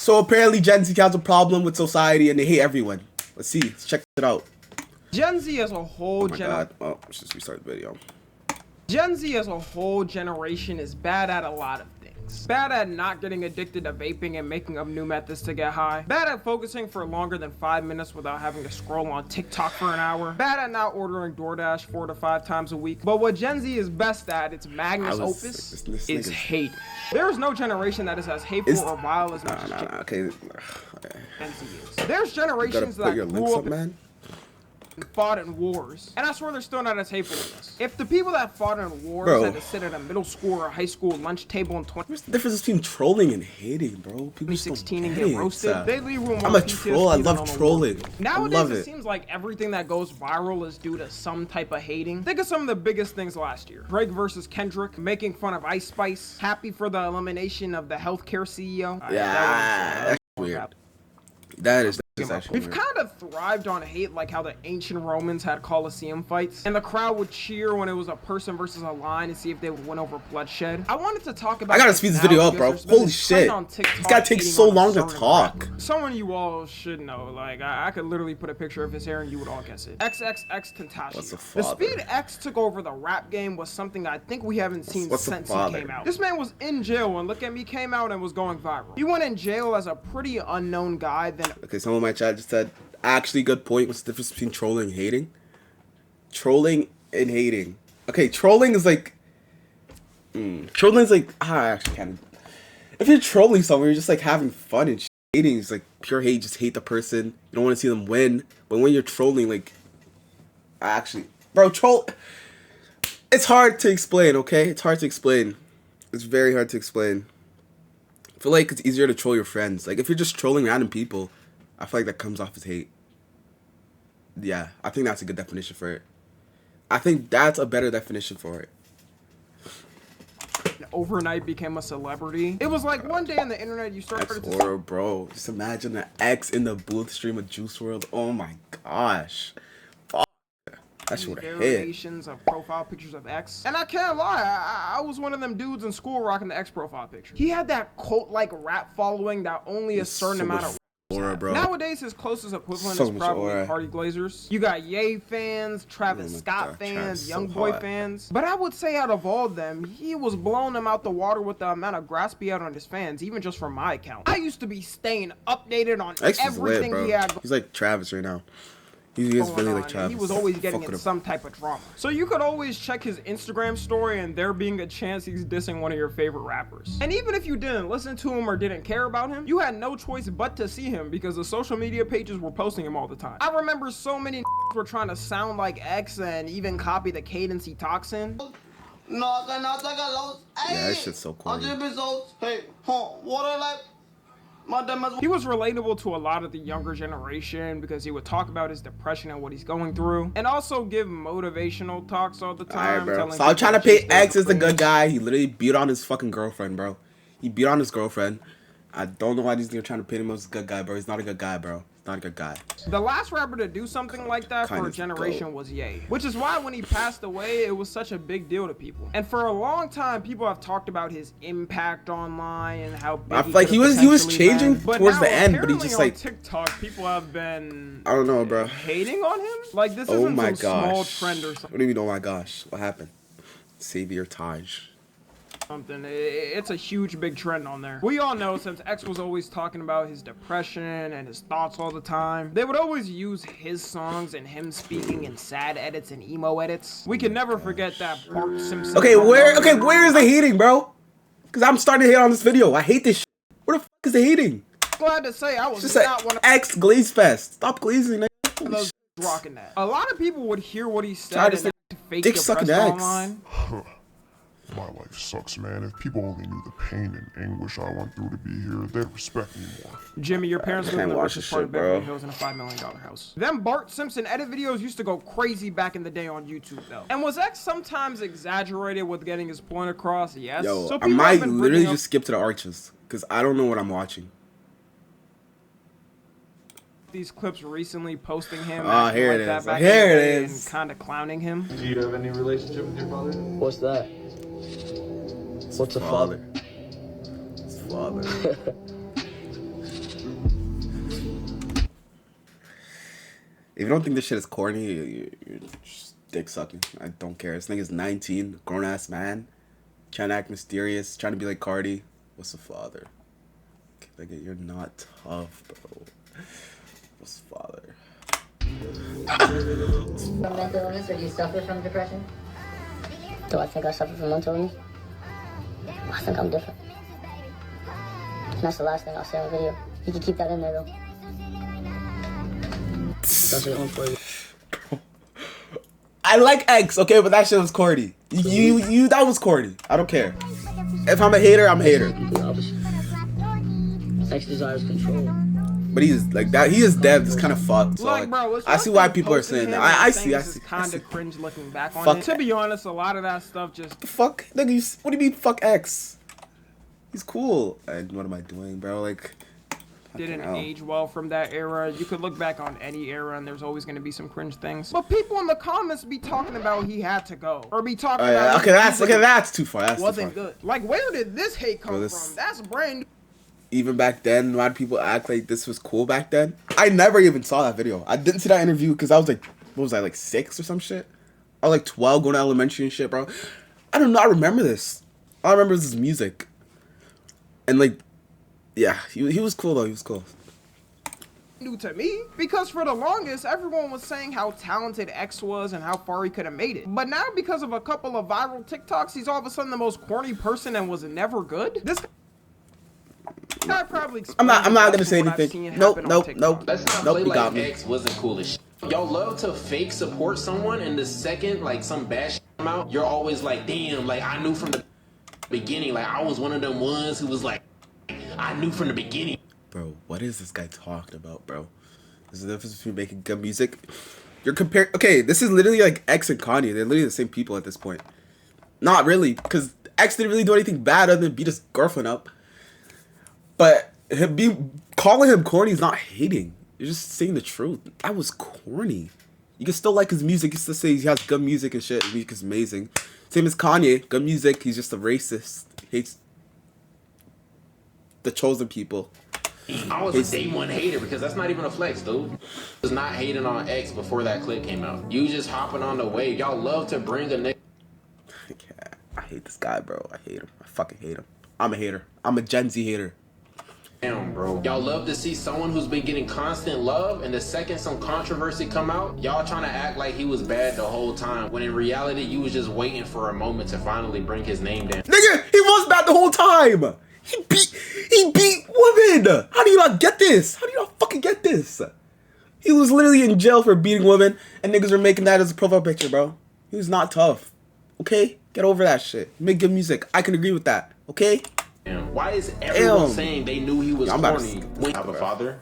So apparently Gen Z has a problem with society and they hate everyone. Let's see. Let's check it out. Gen Z as a whole Oh my god. Oh, let's just restart the video. Gen Z as a whole generation is bad at a lot of things. Bad at not getting addicted to vaping and making up new methods to get high. Bad at focusing for longer than 5 minutes without having to scroll on TikTok for an hour. Bad at not ordering DoorDash 4 to 5 times a week. But what Gen Z is best at, its magnus opus, is hate. There is no generation that is as hateful or vile as much as Gen Z is. There's generations that grew up and fought in wars, and I swear they're still not as hateful as us. If the people that fought in wars had to sit at a middle school or high school lunch table in what's the difference between trolling and hating, bro? People 2016 and get roasted. They leave room. I'm a troll. I love trolling. Nowadays, it seems like everything that goes viral is due to some type of hating. Think of some of the biggest things last year: Drake versus Kendrick, making fun of Ice Spice, happy for the elimination of the healthcare CEO. Yeah, that's weird. That is actually weird. We've kind of thrived on hate, like how the ancient Romans had Colosseum fights, and the crowd would cheer when it was a person versus a lion to see if they would win over bloodshed. I wanted to talk about. I gotta speed this video up, bro. Holy shit! This guy takes so long to talk. Someone you all should know. Like I could literally put a picture of his hair and you would all guess it. XXX Tentacion. The speed X took over the rap game was something I think we haven't seen since he came out. This man was in jail and Look At Me came out and was going viral. He went in jail as a pretty unknown guy. Then okay, someone in my chat just said, actually good point. What's the difference between trolling and hating? Trolling and hating. Okay, trolling is like trolling is like I actually can't. If you're trolling someone, you're just like having fun, and hating is like pure hate. Just hate the person. You don't want to see them win. But when you're trolling, like actually, bro, troll. It's hard to explain. Okay, it's hard to explain. It's very hard to explain. I feel like it's easier to troll your friends. Like if you're just trolling random people, I feel like that comes off as hate. Yeah, I think that's a good definition for it. I think that's a better definition for it. Overnight became a celebrity. It was like one day on the internet you started to horror, bro. Just imagine the X in the booth stream of Juice WRLD. Oh my gosh. Fuck. That shit would have hit. Variations of profile pictures of X. And I can't lie, I was one of them dudes in school rocking the X profile picture. He had that cult-like rap following that only a certain amount of aura, bro. Nowadays, his closest equivalent is probably Party Glazers. You got Ye fans, Travis Scott fans, YoungBoy fans. But I would say out of all of them, he was blowing them out the water with the amount of grass he had on his fans, even just from my account. I used to be staying updated on everything he had. He's like Travis right now. He is really like Travis. He was always getting in some type of drama. So you could always check his Instagram story and there being a chance he's dissing one of your favorite rappers. And even if you didn't listen to him or didn't care about him, you had no choice but to see him because the social media pages were posting him all the time. I remember so many were trying to sound like X and even copy the cadence he talks in. Yeah, that shit's so corny. He was relatable to a lot of the younger generation because he would talk about his depression and what he's going through, and also give motivational talks all the time. Alright, bro. Stop trying to paint X as the good guy. He literally beat on his fucking girlfriend, bro. He beat on his girlfriend. I don't know why these niggas are trying to paint him as a good guy, bro. He's not a good guy, bro. Not a good guy. The last rapper to do something like that for a generation was Ye, which is why when he passed away, it was such a big deal to people. And for a long time, people have talked about his impact online and how big I feel like he was changing towards the end, but he just like TikTok, people have been I don't know, bro, hating on him. Like this isn't some small trend or something. What do you mean? Oh my gosh, what happened? Savior Taj. It's a huge big trend on there. We all know since X was always talking about his depression and his thoughts all the time, they would always use his songs and him speaking in sad edits and emo edits. We can never forget that Bart Simpson. Okay, where is the hating, bro? Because I'm starting to hate on this video. I hate this shit. Where the fuck is the hating? Glad to say I was just not one of X Glaze Fest. Stop glazing, those rocking that. A lot of people would hear what he said and fake depressed online. My life sucks, man. If people only knew the pain and anguish I went through to be here, they'd respect me more. Jimmy, your parents live in the richest part of Beverly Hills in a $5 million house. Them Bart Simpson edit videos used to go crazy back in the day on YouTube, though. And was X sometimes exaggerated with getting his point across? Yes. Yo, so I might literally just skip to the arches, because I don't know what I'm watching. These clips recently posting him here it is. Here it is. And kind of clowning him. Do you have any relationship with your father? What's that? What's a father? It's father. If you don't think this shit is corny, you're just dick sucking. I don't care. This nigga's 19, grown ass man, trying to act mysterious, trying to be like Cardi. What's the father? Nigga, you're not tough, bro. What's the father? From mental illness, or do you suffer from depression? Do I think I suffer from mental illness? I think I'm different. And that's the last thing I'll say on video. You can keep that in there, though. That's your own for you. I like X, okay, but that shit was corny. You, that was corny. I don't care. If I'm a hater, I'm a hater. X desires control. But he's like that. He is dead. It's kind of fucked. So Like, bro, I see why people are saying that. I see. Kind of cringe looking back on Fuck it. To be honest, a lot of that stuff just. The fuck, nigga. What do you mean, fuck X? He's cool. And what am I doing, bro? Like, Didn't age well from that era. You could look back on any era and there's always going to be some cringe things. But people in the comments be talking about he had to go. Or be talking about that's too far. That's wasn't too far. good. Like, where did this hate come Bro, from? That's brand new. Even back then, a lot of people act like this was cool back then. I never even saw that video. I didn't see that interview because I was like, what was I, like 6 or some shit? I was like 12 going to elementary and shit, bro. I don't know. I remember this. All I remember is his music. And like, yeah, he was cool though. He was cool. New to me, because for the longest everyone was saying how talented X was and how far he could have made it, but now because of a couple of viral TikToks he's all of a sudden the most corny person and was never good. This guy probably I'm not gonna say anything. Nope. Let's not play You got like me. X wasn't cool as shit. Y'all love to fake support someone, and the second like some bad shit come out, you're always like, damn, like I knew from the beginning, like I was one of them ones who was like, I knew from the beginning. Bro, what is this guy talking about, bro? There's a difference between making good music. You're comparing. Okay, this is literally like X and Kanye. They're literally the same people at this point. Not really, because X didn't really do anything bad other than beat his girlfriend up. But calling him corny is not hating. You're just saying the truth. That was corny. You can still like his music. You can still say he has good music and shit. His music is amazing. Same as Kanye. Good music. He's just a racist. Hates the chosen people. I was a day one hater because that's not even a flex, dude. I was not hating on X before that clip came out. You just hopping on the wave. Y'all love to bring a nigga. Yeah, I hate this guy, bro. I hate him. I fucking hate him. I'm a hater. I'm a Gen Z hater. Damn, bro. Y'all love to see someone who's been getting constant love, and the second some controversy come out, y'all trying to act like he was bad the whole time, when in reality, you was just waiting for a moment to finally bring his name down. Nigga, he was bad the whole time. He beat women. How do you not get this? How do you not fucking get this? He was literally in jail for beating women, and niggas were making that as a profile picture, bro. He was not tough. Okay? Get over that shit. Make good music. I can agree with that. Okay? Damn. Why is everyone saying they knew he was corny? When you have a father?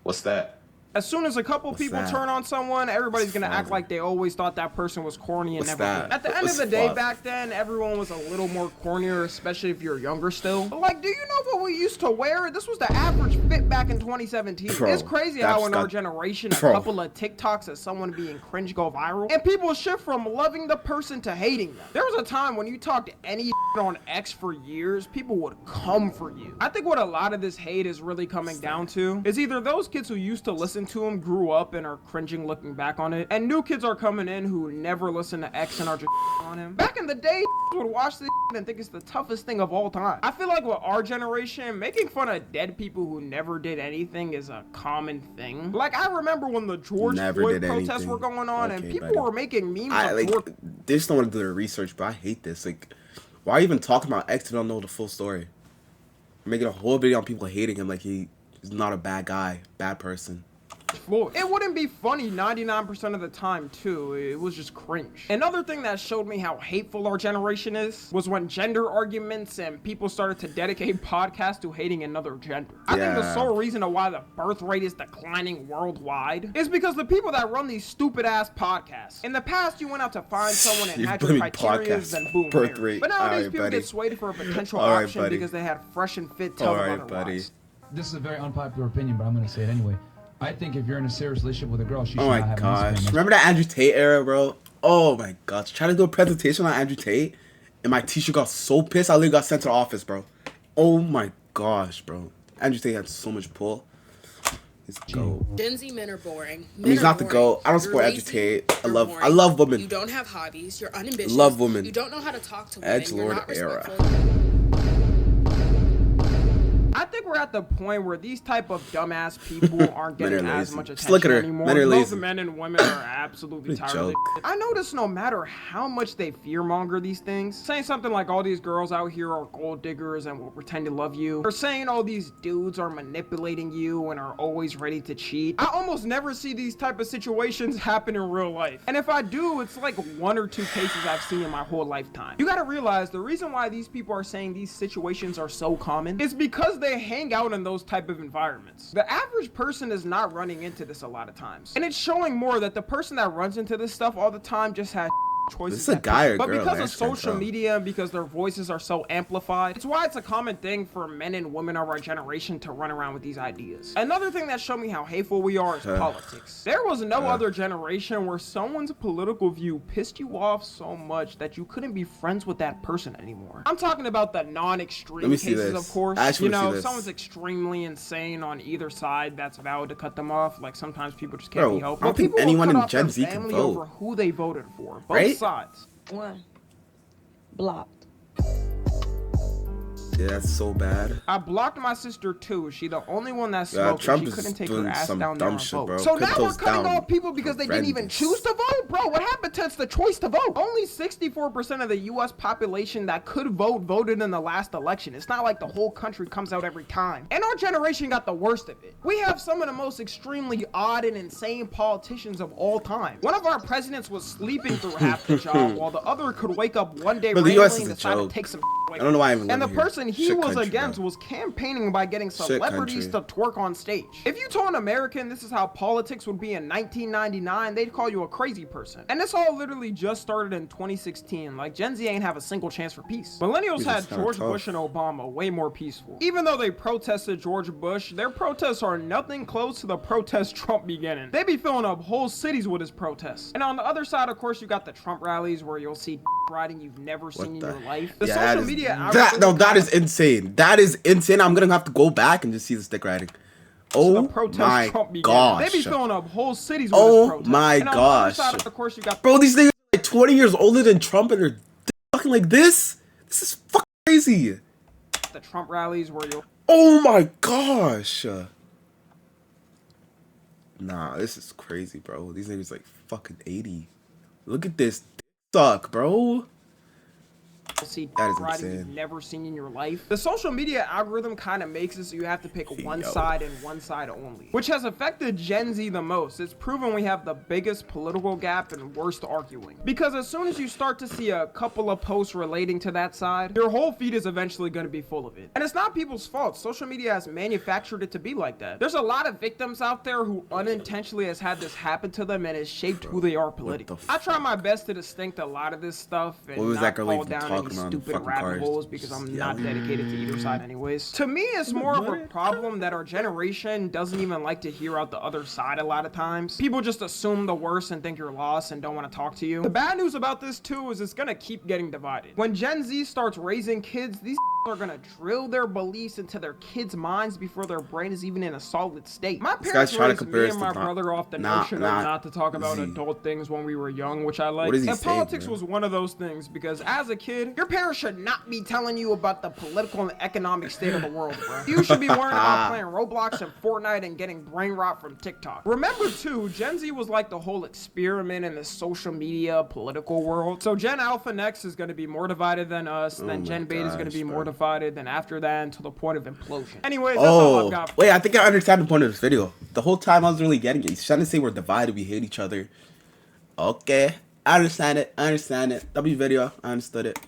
What's that? As soon as a couple people that? turn on someone, everybody's gonna act like they always thought that person was corny and What's never that? did. At the end of the day, back then, everyone was a little more cornier, especially if you're younger still. But like, do you know what we used to wear? This was the average fit back in 2017. Bro, it's crazy how in our generation, a couple of TikToks of someone being cringe go viral, and people shift from loving the person to hating them. There was a time when you talked to any on X for years, people would come for you. I think what a lot of this hate is really coming down to is either those kids who used to listen to him grew up and are cringing looking back on it, and new kids are coming in who never listen to X and are just on him. Back in the day, would watch this and think it's the toughest thing of all time. I feel like with our generation, making fun of dead people who never did anything is a common thing. Like, I remember when the George Floyd protests were going on, and people were making memes of George. They just don't want to do their research, but I hate this. Like, why even talking about X if you don't know the full story? Making a whole video on people hating him like he's not a bad guy, bad person. Floyd. It wouldn't be funny 99% of the time too. It was just cringe. Another thing that showed me how hateful our generation is was when gender arguments and people started to dedicate podcasts to hating another gender. I think the sole reason of why the birth rate is declining worldwide is because the people that run these stupid ass podcasts. In the past, you went out to find someone and had your criteria, then boom, birth rate. But nowadays, people get swayed for a potential option because they had fresh and fit tell them otherwise. This is a very unpopular opinion, but I'm gonna say it anyway. I think if you're in a serious relationship with a girl, she should not have an Instagram. Remember that Andrew Tate era, bro? Oh my god. Trying to do a presentation on Andrew Tate, and my teacher got so pissed I literally got sent to the office, bro. Oh my gosh, bro. Andrew Tate had so much pull. He's the GOAT. Gen Z men are boring. He's not the GOAT. I don't support agitate. I love women. You don't have hobbies. You're unambitious. Love women. You don't know how to talk to women. You're not era. I think we're at the point where these type of dumbass people aren't getting as much Just look at attention her. anymore. Men are Both lazy. men and women are absolutely tired of it. I notice no matter how much they fearmonger these things, saying something like all these girls out here are gold diggers and will pretend to love you, or saying all these dudes are manipulating you and are always ready to cheat. I almost never see these type of situations happen in real life. And if I do, it's like 1 or 2 cases I've seen in my whole lifetime. You gotta realize the reason why these people are saying these situations are so common is because they hang out in those type of environments. The average person is not running into this a lot of times. And it's showing more that the person that runs into this stuff all the time just has choices. This is a guy or but girl, because man, of social media and because their voices are so amplified, it's why it's a common thing for men and women of our generation to run around with these ideas. Another thing that showed me how hateful we are is politics. There was no other generation where someone's political view pissed you off so much that you couldn't be friends with that person anymore. I'm talking about the non-extreme cases, of course. You know, if someone's extremely insane on either side, that's valid to cut them off. Like sometimes people just can't be helped. I don't think anyone in Gen Z can vote over who they voted for. Both sides. One. Blocked. Yeah, that's so bad. I blocked my sister too. She the only one that smoked. Trump she couldn't take doing her ass some down there dumb and shit, vote. bro. So Put now we're those cutting down. off people because they didn't even choose to vote, bro. What happened to the choice to vote? Only 64% of the U.S. population that could vote voted in the last election. It's not like the whole country comes out every time. And our generation got the worst of it. We have some of the most extremely odd and insane politicians of all time. One of our presidents was sleeping through half the job, while the other could wake up one day randomly and decide to take some away. I don't know why I'm living And the here. person he Shit was country, against bro. was campaigning by getting celebrities to twerk on stage. If you told an American this is how politics would be in 1999, they'd call you a crazy person. And this all literally just started in 2016. Like, Gen Z ain't have a single chance for peace. Millennials had George Bush and Obama way more peaceful. Even though they protested George Bush, their protests are nothing close to the protests Trump beginning. They be filling up whole cities with his protests. And on the other side, of course, you got the Trump rallies where you'll see riding you've never seen in your life. The social media that is insane. That is insane. I'm gonna have to go back and just see the stick riding. Oh my gosh. They be filling up whole cities with his protests. My and on gosh. the other side, of course, you got bro, these niggas are like 20 years older than Trump and they're fucking like this? This is fucking crazy. The Trump rallies where you'll... Oh my gosh. Nah, this is crazy, bro. These niggas like fucking 80. Look at this. Suck, bro. See that is riding insane. You've never seen in your life. The social media algorithm kind of makes it so you have to pick one side and one side only, which has affected Gen Z the most. It's proven we have the biggest political gap and worst arguing, because as soon as you start to see a couple of posts relating to that side, your whole feed is eventually going to be full of it. And it's not people's fault. Social media has manufactured it to be like that. There's a lot of victims out there who unintentionally has had this happen to them and has shaped who they are politically. I try my best to distinct a lot of this stuff and not fall down any stupid rabbit holes because I'm not dedicated to either side anyways. To me, it's more of a problem that our generation doesn't even like to hear out the other side a lot of times. People just assume the worst and think you're lost and don't want to talk to you. The bad news about this too is it's gonna keep getting divided. When Gen Z starts raising kids, these are gonna drill their beliefs into their kids' minds before their brain is even in a solid state. My parents raised me and my brother off the notion of not to talk about adult things when we were young, which I like. And politics was one of those things because as a kid, your parents should not be telling you about the political and economic state of the world, bro. You should be worrying about playing Roblox and Fortnite and getting brain rot from TikTok. Remember too, Gen Z was like the whole experiment in the social media political world. So Gen Alpha next is gonna be more divided than us, then Gen Beta is gonna be more divided, then after that until the point of implosion. Anyways, that's all I've got. Wait, I think I understand the point of this video. The whole time I was really getting it. He's trying to say we're divided, we hate each other. Okay, I understand it. W video, I understood it.